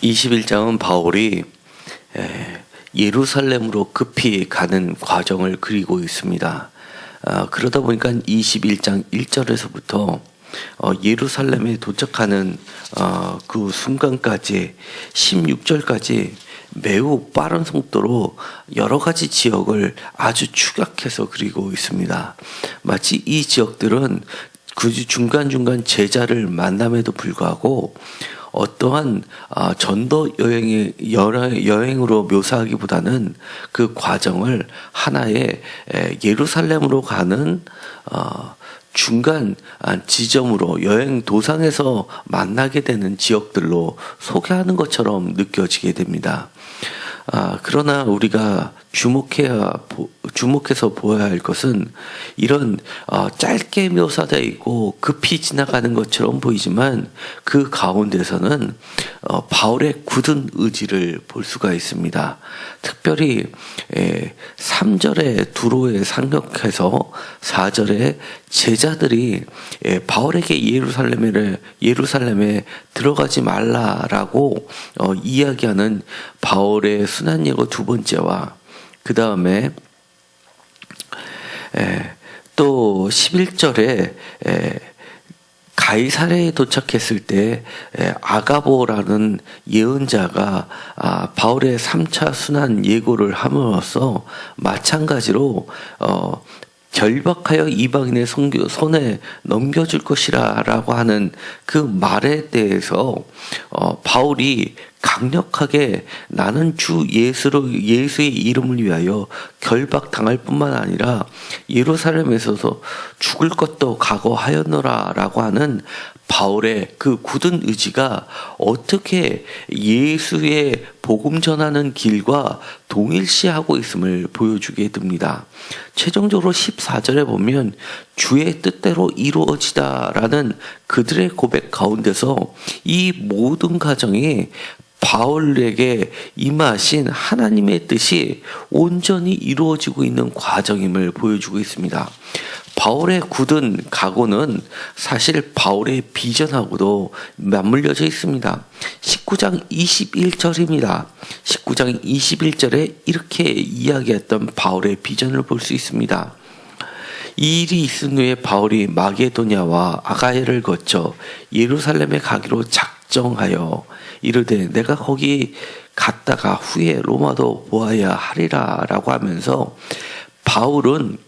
21장은 바울이 예루살렘으로 급히 가는 과정을 그리고 있습니다. 그러다 보니까 21장 1절에서부터 예루살렘에 도착하는 그 순간까지 16절까지 매우 빠른 속도로 여러 가지 지역을 아주 축약해서 그리고 있습니다. 마치 이 지역들은 그 중간중간 제자를 만남에도 불구하고 어떠한 전도 여행으로 묘사하기보다는 그 과정을 하나의 예루살렘으로 가는 중간 지점으로 여행 도상에서 만나게 되는 지역들로 소개하는 것처럼 느껴지게 됩니다. 그러나 우리가 주목해서 보아야 할 것은 이런 짧게 묘사되어 있고 급히 지나가는 것처럼 보이지만 그 가운데서는 바울의 굳은 의지를 볼 수가 있습니다. 특별히 3절에 두로에 상륙해서 4절에 제자들이 바울에게 예루살렘에 들어가지 말라라고 이야기하는 바울의 순환예고 두 번째와 그 다음에 또 11절에 가이사랴에 도착했을 때 아가보라는 예언자가 바울의 3차 순환 예고를 함으로써 마찬가지로 결박하여 이방인의 손에 넘겨줄 것이라 라고 하는 그 말에 대해서 바울이 강력하게 나는 주 예수의 이름을 위하여 결박당할 뿐만 아니라 예루살렘에서도 죽을 것도 각오하였노라 라고 하는 바울의 그 굳은 의지가 어떻게 예수의 복음 전하는 길과 동일시하고 있음을 보여주게 됩니다. 최종적으로 14절에 보면 주의 뜻대로 이루어지다라는 그들의 고백 가운데서 이 모든 과정이 바울에게 임하신 하나님의 뜻이 온전히 이루어지고 있는 과정임을 보여주고 있습니다. 바울의 굳은 각오는 사실 바울의 비전하고도 맞물려져 있습니다. 19장 21절입니다. 19장 21절에 이렇게 이야기했던 바울의 비전을 볼 수 있습니다. 이 일이 있은 후에 바울이 마게도냐와 아가야를 거쳐 예루살렘에 가기로 작정하여 이르되 내가 거기 갔다가 후에 로마도 보아야 하리라 라고 하면서 바울은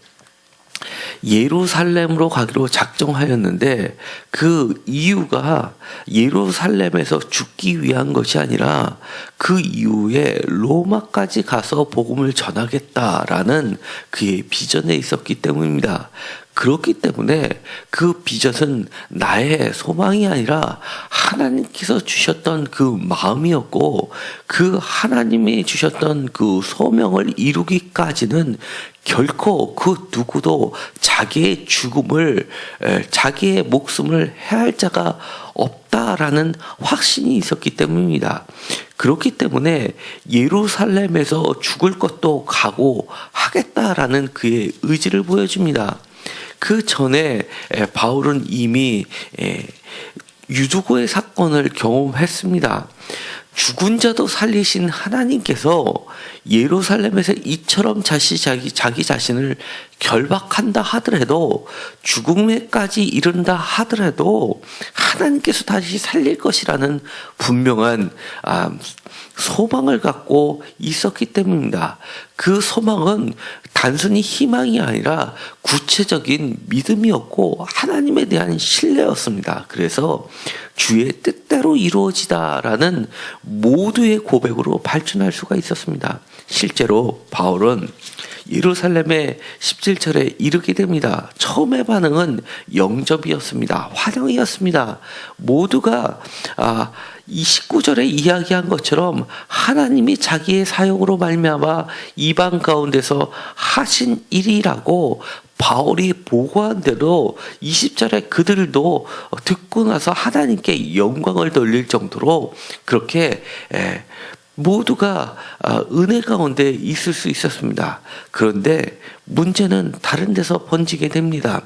예루살렘으로 가기로 작정하였는데 그 이유가 예루살렘에서 죽기 위한 것이 아니라 그 이후에 로마까지 가서 복음을 전하겠다라는 그의 비전에 있었기 때문입니다. 그렇기 때문에 그 비전은 나의 소망이 아니라 하나님께서 주셨던 그 마음이었고 그 하나님이 주셨던 그 소명을 이루기까지는 결코 그 누구도 자기의 자기의 목숨을 해할 자가 없다라는 확신이 있었기 때문입니다. 그렇기 때문에 예루살렘에서 죽을 것도 각오하겠다라는 그의 의지를 보여줍니다. 그 전에 바울은 이미 유두고의 사건을 경험했습니다. 죽은 자도 살리신 하나님께서 예루살렘에서 이처럼 자기 자신을 결박한다 하더라도 죽음에까지 이른다 하더라도 하나님께서 다시 살릴 것이라는 분명한 소망을 갖고 있었기 때문입니다. 그 소망은 단순히 희망이 아니라 구체적인 믿음이었고 하나님에 대한 신뢰였습니다. 그래서 주의 뜻대로 이루어지다라는 모두의 고백으로 발전할 수가 있었습니다. 실제로 바울은 예루살렘에 17절에 이르게 됩니다. 처음의 반응은 영접이었습니다. 환영이었습니다. 모두가 이 19절에 이야기한 것처럼 하나님이 자기의 사역으로 말미암아 이방 가운데서 하신 일이라고 바울이 보고한 대로 20절에 그들도 듣고 나서 하나님께 영광을 돌릴 정도로 그렇게 모두가 은혜 가운데 있을 수 있었습니다. 그런데 문제는 다른 데서 번지게 됩니다.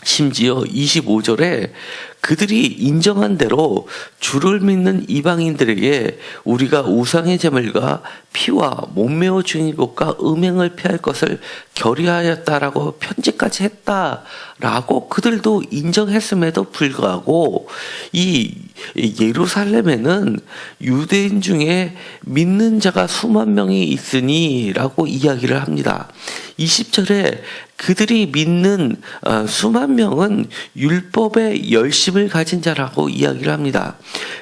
심지어 25절에 그들이 인정한 대로 주를 믿는 이방인들에게 우리가 우상의 제물과 피와 몸매와 중인 것과 음행을 피할 것을 결의하였다라고 편지까지 했다라고 그들도 인정했음에도 불구하고 이 예루살렘에는 유대인 중에 믿는 자가 수만 명이 있으니라고 이야기를 합니다. 20절에 그들이 믿는 수만 명은 율법의 열심을 가진 자라고 이야기를 합니다.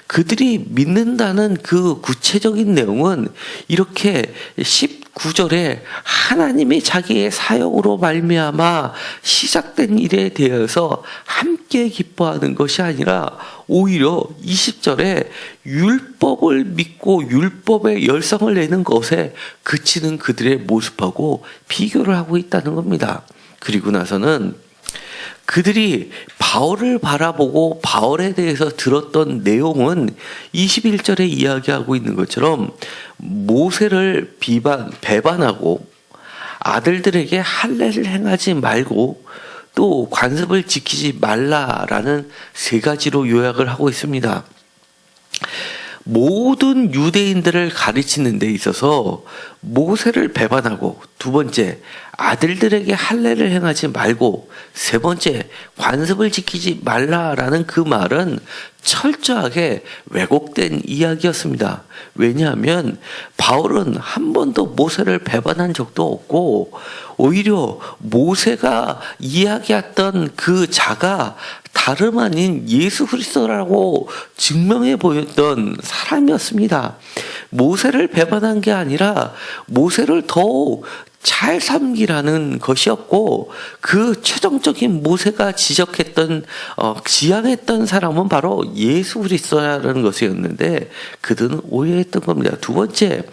그들이 믿는다는 그 구체적인 내용은 이렇게 19절에 하나님이 자기의 사역으로 말미암아 시작된 일에 대해서 함께 기뻐하는 것이 아니라 오히려 20절에 율법을 믿고 율법의 열성을 내는 것에 그치는 그들의 모습하고 비교를 하고 있다는 겁니다. 그리고 나서는 그들이 바울을 바라보고 바울에 대해서 들었던 내용은 21절에 이야기하고 있는 것처럼 모세를 배반하고 아들들에게 할례를 행하지 말고 또 관습을 지키지 말라라는 세 가지로 요약을 하고 있습니다. 모든 유대인들을 가르치는 데 있어서 모세를 배반하고, 두 번째 아들들에게 할례를 행하지 말고, 세 번째 관습을 지키지 말라라는 그 말은 철저하게 왜곡된 이야기였습니다. 왜냐하면 바울은 한 번도 모세를 배반한 적도 없고 오히려 모세가 이야기했던 그 자가 다름 아닌 예수 그리스도라고 증명해 보였던 사람이었습니다. 모세를 배반한 게 아니라 모세를 더욱 잘 섬기라는 것이었고, 그 최종적인 모세가 지향했던 사람은 바로 예수 그리스도라는 것이었는데 그들은 오해했던 겁니다. 두 번째,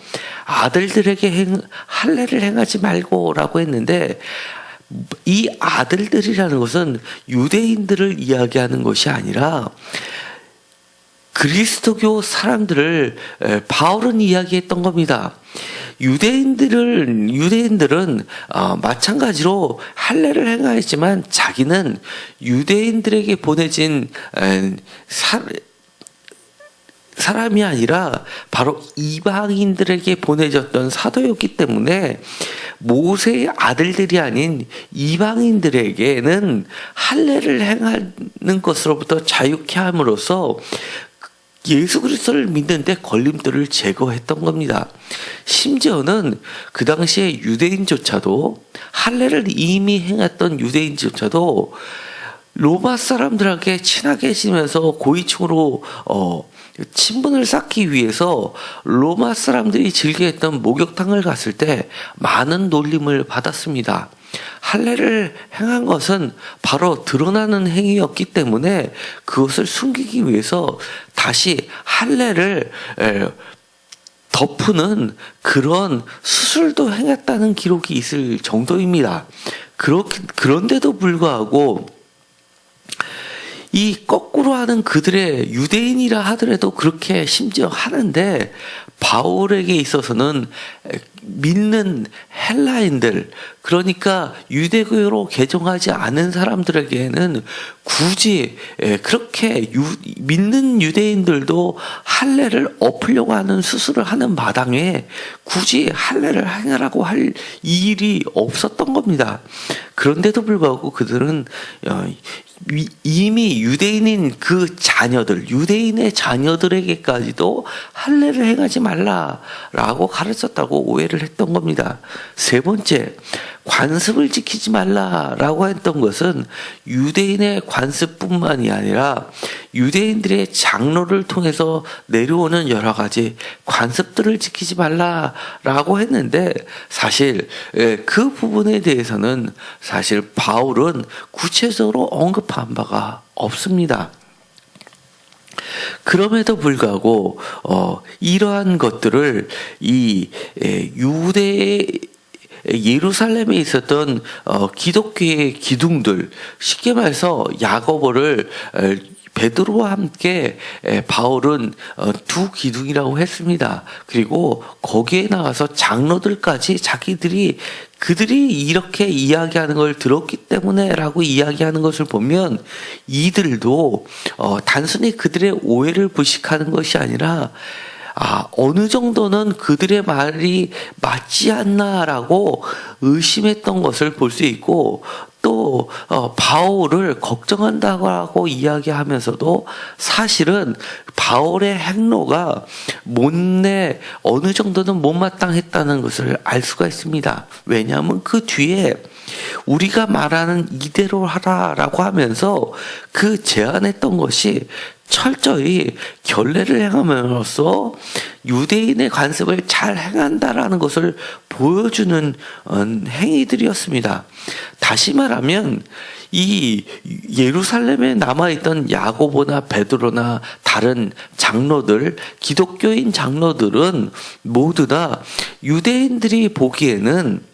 아들들에게 할례를 행하지 말고라고 했는데 이 아들들이라는 것은 유대인들을 이야기하는 것이 아니라 그리스도교 사람들을 바울은 이야기했던 겁니다. 유대인들은 마찬가지로 할례를 행하였지만 자기는 유대인들에게 보내진 사람이 아니라 바로 이방인들에게 보내졌던 사도였기 때문에 모세의 아들들이 아닌 이방인들에게는 할례를 행하는 것으로부터 자유케 함으로써 예수 그리스도를 믿는데 걸림돌을 제거했던 겁니다. 심지어는 그 당시에 유대인조차도, 할례를 이미 행했던 유대인조차도 로마 사람들에게 친하게 지내면서 고위층으로 친분을 쌓기 위해서 로마 사람들이 즐겨했던 목욕탕을 갔을 때 많은 놀림을 받았습니다. 할례를 행한 것은 바로 드러나는 행위였기 때문에 그것을 숨기기 위해서 다시 할례를 덮는 그런 수술도 행했다는 기록이 있을 정도입니다. 그런데도 불구하고 이 거꾸로 하는 그들의, 유대인이라 하더라도 그렇게 심지어 하는데 바울에게 있어서는 믿는 헬라인들, 그러니까 유대교로 개종하지 않은 사람들에게는 굳이 그렇게 믿는 유대인들도 할례를 엎으려고 하는 수술을 하는 마당에 굳이 할례를 행하라고 할 일이 없었던 겁니다. 그런데도 불구하고 그들은 이미 유대인인 그 자녀들, 유대인의 자녀들에게까지도 할례를 행하지 말라라고 가르쳤다고 오해를 했던 겁니다. 세 번째, 관습을 지키지 말라라고 했던 것은 유대인의 관습뿐만이 아니라 유대인들의 장로를 통해서 내려오는 여러 가지 관습들을 지키지 말라라고 했는데 사실 그 부분에 대해서는 사실 바울은 구체적으로 언급한 바가 없습니다. 그럼에도 불구하고 이러한 것들을 이 예루살렘에 있었던 기독교의 기둥들, 쉽게 말해서 야고보를 베드로와 함께 바울은 두 기둥이라고 했습니다. 그리고 거기에 나가서 장로들까지 그들이 이렇게 이야기하는 걸 들었기 때문에라고 이야기하는 것을 보면 이들도 단순히 그들의 오해를 부식하는 것이 아니라 어느 정도는 그들의 말이 맞지 않나라고 의심했던 것을 볼 수 있고, 또 바울을 걱정한다고 이야기하면서도 사실은 바울의 행로가 어느 정도는 못마땅했다는 것을 알 수가 있습니다. 왜냐하면 그 뒤에 우리가 말하는 이대로 하라라고 하면서 그 제안했던 것이 철저히 결례를 행함으로써 유대인의 관습을 잘 행한다라는 것을 보여주는 행위들이었습니다. 다시 말하면 이 예루살렘에 남아있던 야고보나 베드로나 다른 장로들, 기독교인 장로들은 모두 다 유대인들이 보기에는,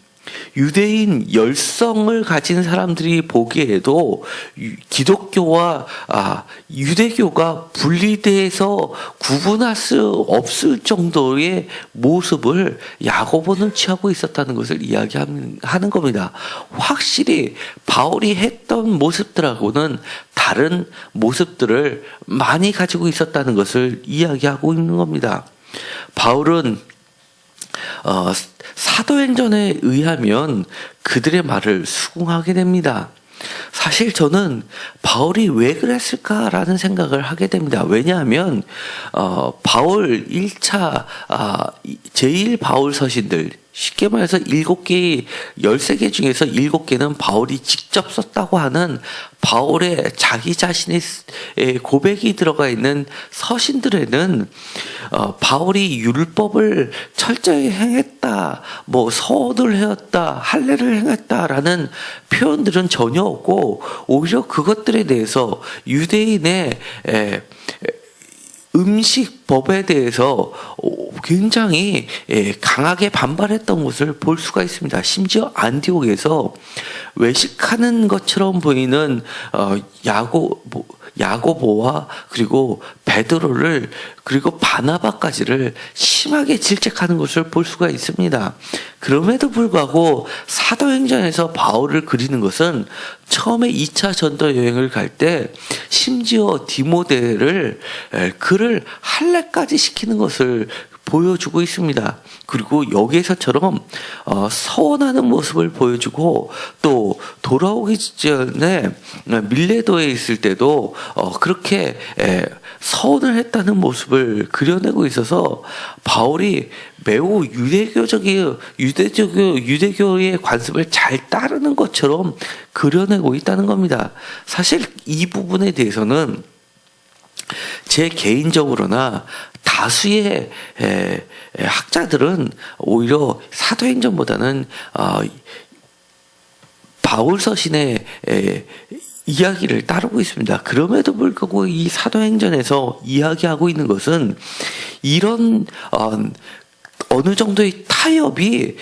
유대인 열성을 가진 사람들이 보기에도 기독교와 유대교가 분리돼서 구분할 수 없을 정도의 모습을 야고보는 취하고 있었다는 것을 이야기하는 겁니다. 확실히 바울이 했던 모습들하고는 다른 모습들을 많이 가지고 있었다는 것을 이야기하고 있는 겁니다. 바울은 사도행전에 의하면 그들의 말을 수긍하게 됩니다. 사실 저는 바울이 왜 그랬을까라는 생각을 하게 됩니다. 왜냐하면 바울 1차 제1 바울 서신들, 쉽게 말해서 7개, 13개 중에서 7개는 바울이 직접 썼다고 하는 바울의 자기 자신의 고백이 들어가 있는 서신들에는 바울이 율법을 철저히 행했다, 서원을 해왔다, 할례를 행했다라는 표현들은 전혀 없고, 오히려 그것들에 대해서 유대인의 음식법에 대해서 굉장히 강하게 반발했던 것을 볼 수가 있습니다. 심지어 안디옥에서 외식하는 것처럼 보이는 야고보와 그리고 베드로를, 그리고 바나바까지를 심하게 질책하는 것을 볼 수가 있습니다. 그럼에도 불구하고 사도행전에서 바울을 그리는 것은 처음에 2차 전도 여행을 갈 때 심지어 디모데를 그를 할례까지 시키는 것을 보여주고 있습니다. 그리고 여기에서처럼 서원하는 모습을 보여주고, 또 돌아오기 전에 밀레도에 있을 때도 그렇게 서원을 했다는 모습을 그려내고 있어서 바울이 매우 유대교의 관습을 잘 따르는 것처럼 그려내고 있다는 겁니다. 사실 이 부분에 대해서는 제 개인적으로나 다수의 학자들은 오히려 사도행전보다는 바울 서신의 이야기를 따르고 있습니다. 그럼에도 불구하고 이 사도행전에서 이야기하고 있는 것은 이런 어느 정도의 타협이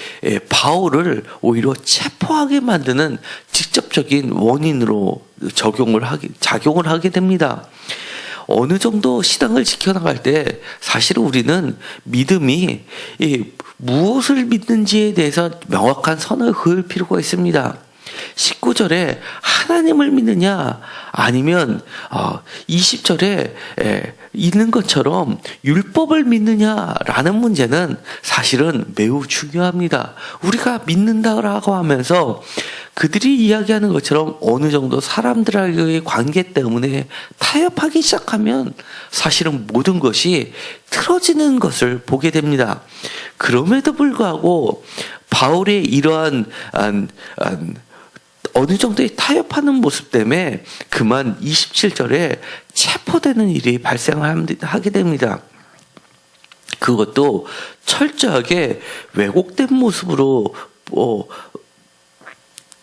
바울을 오히려 체포하게 만드는 직접적인 원인으로 작용을 하게 됩니다. 어느 정도 신앙을 지켜나갈 때 사실 우리는 믿음이 무엇을 믿는지에 대해서 명확한 선을 그을 필요가 있습니다. 19절에 하나님을 믿느냐, 아니면 20절에 있는 것처럼 율법을 믿느냐라는 문제는 사실은 매우 중요합니다. 우리가 믿는다라고 하면서 그들이 이야기하는 것처럼 어느 정도 사람들과의 관계 때문에 타협하기 시작하면 사실은 모든 것이 틀어지는 것을 보게 됩니다. 그럼에도 불구하고 바울의 이러한 어느 정도의 타협하는 모습 때문에 그만 27절에 체포되는 일이 발생하게 됩니다. 그것도 철저하게 왜곡된 모습으로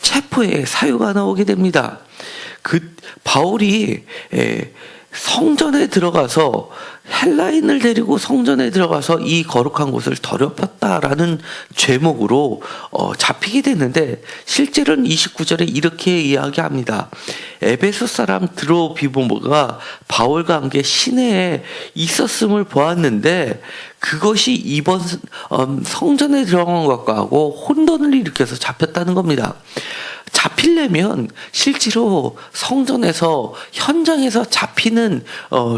체포의 사유가 나오게 됩니다. 바울이 성전에 들어가서 헬라인을 데리고 성전에 들어가서 이 거룩한 곳을 더럽혔다라는 죄목으로 잡히게 됐는데, 실제로는 29절에 이렇게 이야기합니다. 에베소 사람 드로비모가 바울과 함께 시내에 있었음을 보았는데 그것이 이번 성전에 들어간 것과 하고 혼돈을 일으켜서 잡혔다는 겁니다. 잡히려면 실제로 성전에서 현장에서 잡히는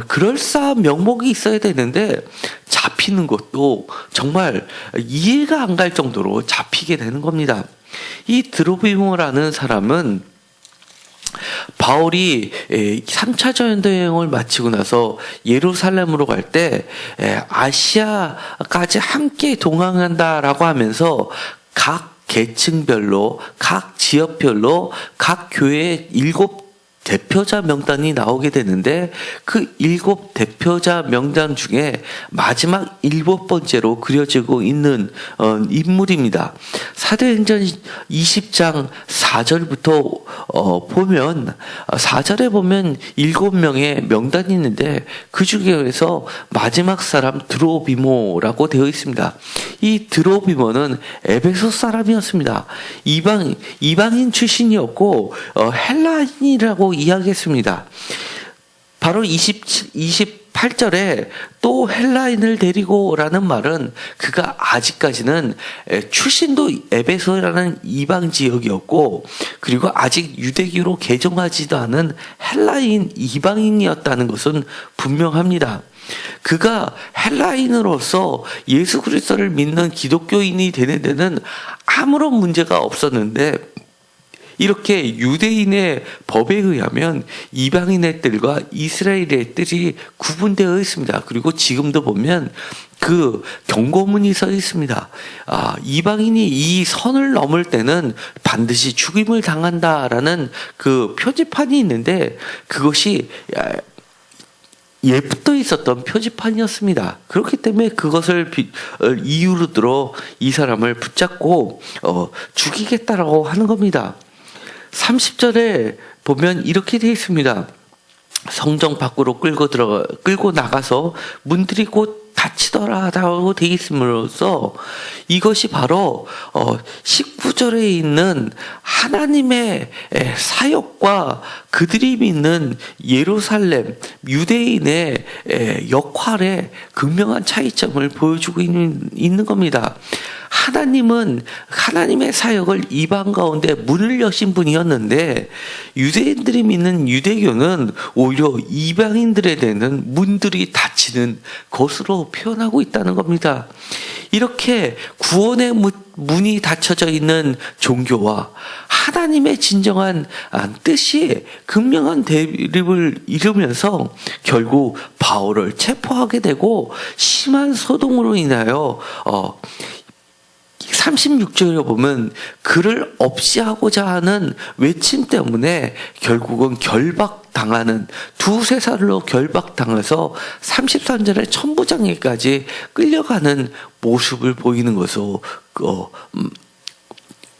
그럴싸한 명목이 있어야 되는데, 잡히는 것도 정말 이해가 안 갈 정도로 잡히게 되는 겁니다. 이 드로비모라는 사람은 바울이 3차 전도여행을 마치고 나서 예루살렘으로 갈 때 아시아까지 함께 동행한다라고 하면서 각 계층별로, 각 지역별로, 각 교회의 7 대표자 명단이 나오게 되는데, 그 7 대표자 명단 중에 마지막 7번째로 그려지고 있는 인물입니다. 사도행전 20장 4절부터 보면, 4절에 보면 7명의 명단이 있는데 그 중에서 마지막 사람 드로비모라고 되어 있습니다. 이 드로비모는 에베소 사람이었습니다. 이방인 출신이었고 헬라인이라고 이야기했습니다. 바로 28절에 또 헬라인을 데리고라는 말은 그가 아직까지는 출신도 에베소라는 이방 지역이었고, 그리고 아직 유대교로 개종하지도 않은 헬라인 이방인이었다는 것은 분명합니다. 그가 헬라인으로서 예수 그리스도를 믿는 기독교인이 되는 데는 아무런 문제가 없었는데, 이렇게 유대인의 법에 의하면 이방인의 뜰과 이스라엘의 뜰이 구분되어 있습니다. 그리고 지금도 보면 그 경고문이 써 있습니다. 이방인이 이 선을 넘을 때는 반드시 죽임을 당한다라는 그 표지판이 있는데, 그것이 예부터 있었던 표지판이었습니다. 그렇기 때문에 그것을 이유로 들어 이 사람을 붙잡고 죽이겠다라고 하는 겁니다. 30절에 보면 이렇게 되어 있습니다. 성정 밖으로 끌고 나가서 문들이 곧 닫히더라라고 되어 있음으로써 이것이 바로 19절에 있는 하나님의 사역과 그들이 믿는 예루살렘 유대인의 역할의 극명한 차이점을 보여주고 있는 겁니다. 하나님은 하나님의 사역을 이방 가운데 문을 여신 분이었는데, 유대인들이 믿는 유대교는 오히려 이방인들에 대한 문들이 닫히는 것으로 표현하고 있다는 겁니다. 이렇게 구원의 문이 닫혀져 있는 종교와 하나님의 진정한 뜻이 극명한 대립을 이루면서 결국 바울을 체포하게 되고, 심한 소동으로 인하여 36절에 보면 그를 없이 하고자 하는 외침 때문에 결국은 결박당하는, 2-3살로 결박당해서 33절에 천부장에까지 끌려가는 모습을 보이는 것으로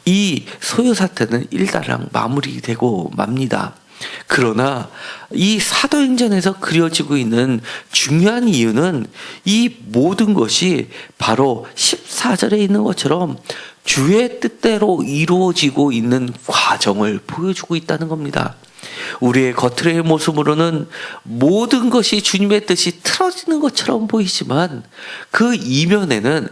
이 소요 사태는 일단락 마무리되고 맙니다. 그러나 이 사도행전에서 그려지고 있는 중요한 이유는 이 모든 것이 바로 14절에 있는 것처럼 주의 뜻대로 이루어지고 있는 과정을 보여주고 있다는 겁니다. 우리의 겉으로의 모습으로는 모든 것이 주님의 뜻이 틀어지는 것처럼 보이지만, 그 이면에는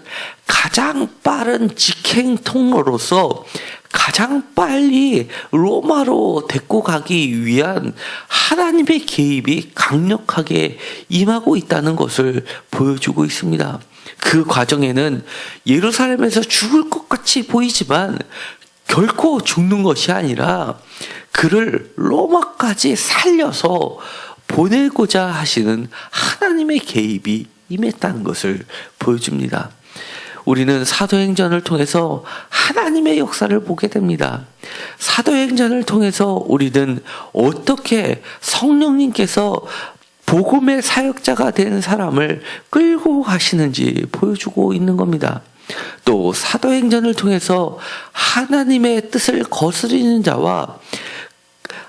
가장 빠른 직행 통로로서 가장 빨리 로마로 데리고 가기 위한 하나님의 개입이 강력하게 임하고 있다는 것을 보여주고 있습니다. 그 과정에는 예루살렘에서 죽을 것 같이 보이지만 결코 죽는 것이 아니라 그를 로마까지 살려서 보내고자 하시는 하나님의 개입이 임했다는 것을 보여줍니다. 우리는 사도행전을 통해서 하나님의 역사를 보게 됩니다. 사도행전을 통해서 우리는 어떻게 성령님께서 복음의 사역자가 된 사람을 끌고 가시는지 보여주고 있는 겁니다. 또 사도행전을 통해서 하나님의 뜻을 거스리는 자와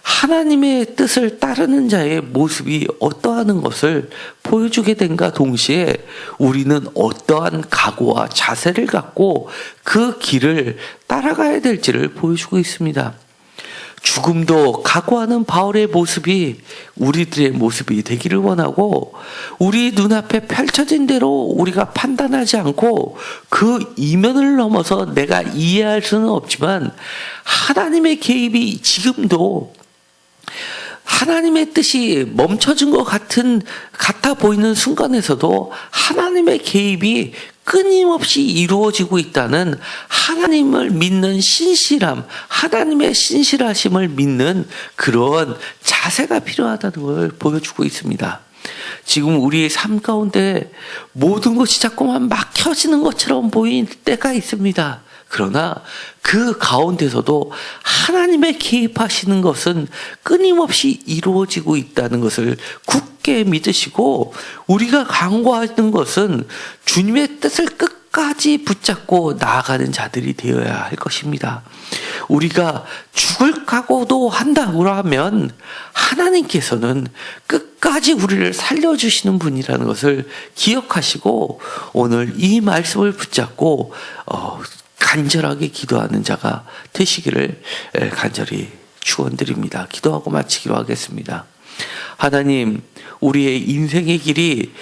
하나님의 뜻을 따르는 자의 모습이 어떠한 것을 보여주게 된가 동시에 우리는 어떠한 각오와 자세를 갖고 그 길을 따라가야 될지를 보여주고 있습니다. 죽음도 각오하는 바울의 모습이 우리들의 모습이 되기를 원하고, 우리 눈앞에 펼쳐진 대로 우리가 판단하지 않고 그 이면을 넘어서 내가 이해할 수는 없지만 하나님의 개입이 지금도 하나님의 뜻이 멈춰진 것 같아 보이는 순간에서도 하나님의 개입이 끊임없이 이루어지고 있다는 하나님을 믿는 신실함, 하나님의 신실하심을 믿는 그런 자세가 필요하다는 걸 보여주고 있습니다. 지금 우리의 삶 가운데 모든 것이 자꾸만 막혀지는 것처럼 보일 때가 있습니다. 그러나 그 가운데서도 하나님의 개입하시는 것은 끊임없이 이루어지고 있다는 것을 굳게 믿으시고, 우리가 간구하는 것은 주님의 뜻을 끝까지 붙잡고 나아가는 자들이 되어야 할 것입니다. 우리가 죽을 각오도 한다고 하면 하나님께서는 끝까지 우리를 살려주시는 분이라는 것을 기억하시고, 오늘 이 말씀을 붙잡고 간절하게 기도하는 자가 되시기를 간절히 축원드립니다. 기도하고 마치기로 하겠습니다. 하나님, 우리의 인생의 길이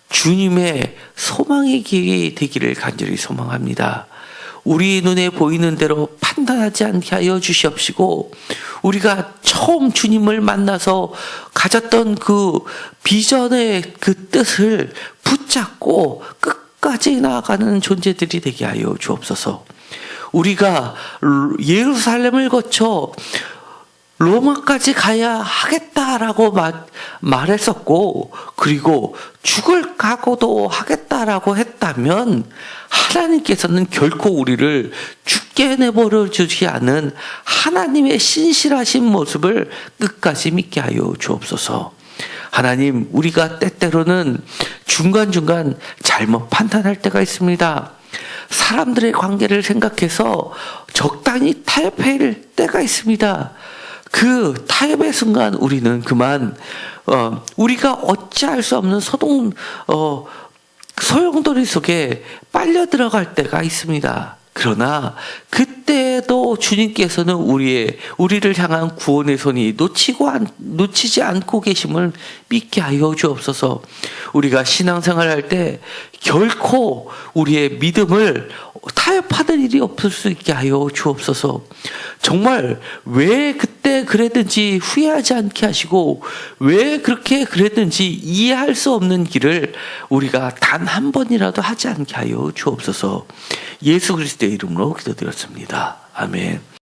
주님의 소망의 길이 되기를 간절히 소망합니다. 우리 눈에 보이는 대로 판단하지 않게 하여 주시옵시고, 우리가 처음 주님을 만나서 가졌던 그 비전의 그 뜻을 붙잡고 끝까지 나아가는 존재들이 되게 하여 주옵소서. 우리가 예루살렘을 거쳐 로마까지 가야 하겠다라고 말했었고, 그리고 죽을 각오도 하겠다라고 했다면 하나님께서는 결코 우리를 죽게 내버려 주지 않은 하나님의 신실하신 모습을 끝까지 믿게 하여 주옵소서. 하나님, 우리가 때때로는 중간중간 잘못 판단할 때가 있습니다. 사람들의 관계를 생각해서 적당히 타협할 때가 있습니다. 그 타협의 순간 우리는 그만 우리가 어찌할 수 없는 소용돌이 속에 빨려 들어갈 때가 있습니다. 그러나 그때도 주님께서는 우리를 향한 구원의 손이 놓치지 않고 계심을 믿게 하여 주옵소서. 우리가 신앙생활할 때 결코 우리의 믿음을 타협하는 일이 없을 수 있게 하여 주옵소서. 정말 왜 그때 그랬는지 후회하지 않게 하시고, 왜 그렇게 그랬는지 이해할 수 없는 길을 우리가 단 한 번이라도 하지 않게 하여 주옵소서. 예수 그리스도의 이름으로 기도드렸습니다. 아멘.